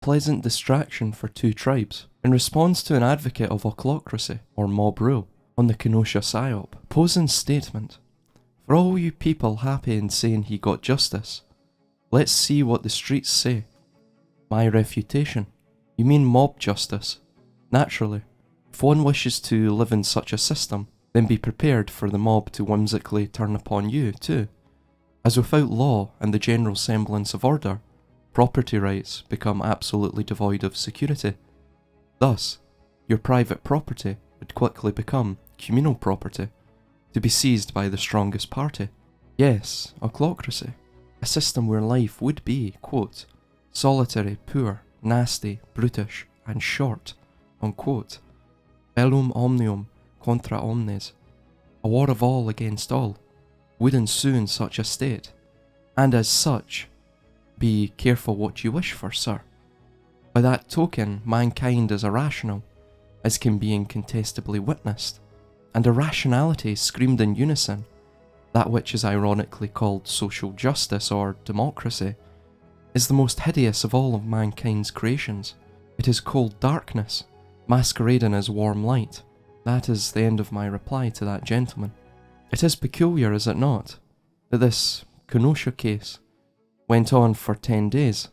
pleasant distraction for two tribes, in response to an advocate of ochlocracy, or mob rule, on the Kenosha psyop. Posen's statement: "For all you people happy in saying he got justice, let's see what the streets say." My refutation: "You mean mob justice? Naturally. If one wishes to live in such a system, then be prepared for the mob to whimsically turn upon you too, as without law and the general semblance of order, property rights become absolutely devoid of security. Thus, your private property would quickly become communal property, to be seized by the strongest party. Yes, ochlocracy, a system where life would be, quote, solitary, poor, nasty, brutish, and short, unquote. Bellum omnium contra omnes, a war of all against all, would ensue in such a state, and as such, be careful what you wish for, sir. By that token, mankind is irrational, as can be incontestably witnessed, and irrationality screamed in unison, that which is ironically called social justice or democracy, is the most hideous of all of mankind's creations. It is cold darkness, masquerading as warm light. That is the end of my reply to that gentleman. It is peculiar, is it not, that this Kenosha case went on for 10 days,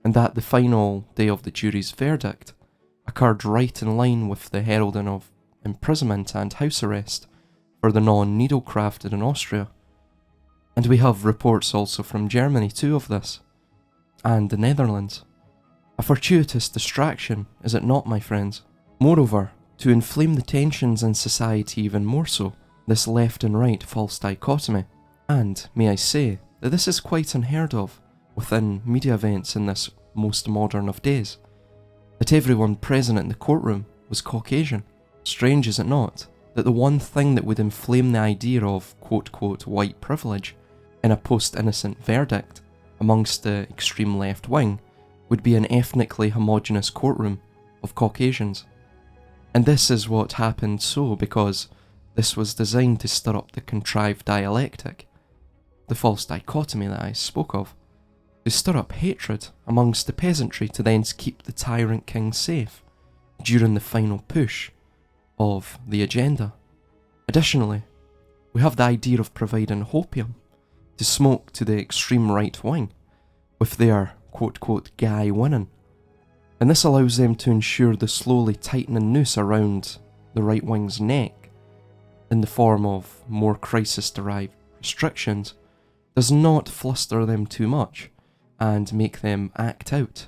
and that the final day of the jury's verdict occurred right in line with the heralding of imprisonment and house arrest for the non-needlecrafted in Austria. And we have reports also from Germany too of this, and the Netherlands. A fortuitous distraction, is it not, my friends? Moreover, to inflame the tensions in society even more so, this left and right false dichotomy, and, may I say, that this is quite unheard of within media events in this most modern of days, that everyone present in the courtroom was Caucasian. Strange, is it not, that the one thing that would inflame the idea of quote-quote white privilege in a post-innocent verdict amongst the extreme left wing would be an ethnically homogeneous courtroom of Caucasians. And this is what happened so because this was designed to stir up the contrived dialectic, the false dichotomy that I spoke of, to stir up hatred amongst the peasantry to then keep the tyrant king safe during the final push of the agenda. Additionally, we have the idea of providing hopium to smoke to the extreme right wing, with their quote-quote guy winning, and this allows them to ensure the slowly tightening noose around the right wing's neck, in the form of more crisis-derived restrictions, does not fluster them too much and make them act out.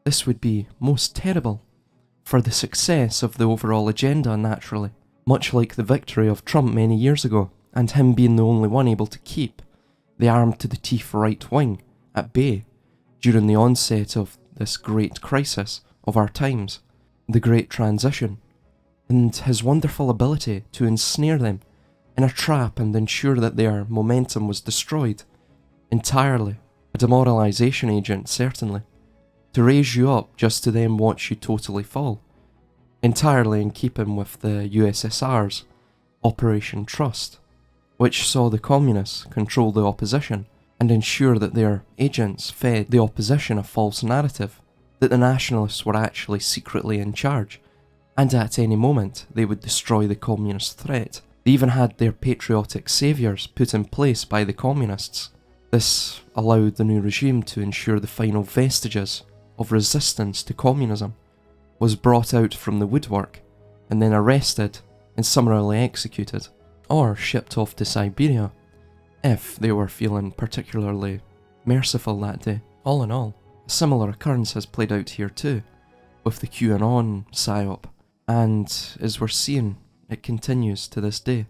This would be most terrible for the success of the overall agenda, naturally, much like the victory of Trump many years ago, and him being the only one able to keep the armed-to-the-teeth right wing at bay during the onset of this great crisis of our times, the Great Transition, and his wonderful ability to ensnare them in a trap and ensure that their momentum was destroyed entirely, a demoralization agent certainly, to raise you up just to then watch you totally fall, entirely in keeping with the USSR's Operation Trust, which saw the communists control the opposition and ensure that their agents fed the opposition a false narrative that the nationalists were actually secretly in charge, and at any moment they would destroy the communist threat. They even had their patriotic saviours put in place by the communists. This allowed the new regime to ensure the final vestiges of resistance to communism was brought out from the woodwork and then arrested and summarily executed, or shipped off to Siberia, if they were feeling particularly merciful that day. All in all, a similar occurrence has played out here too, with the QAnon psyop, and as we're seeing, it continues to this day.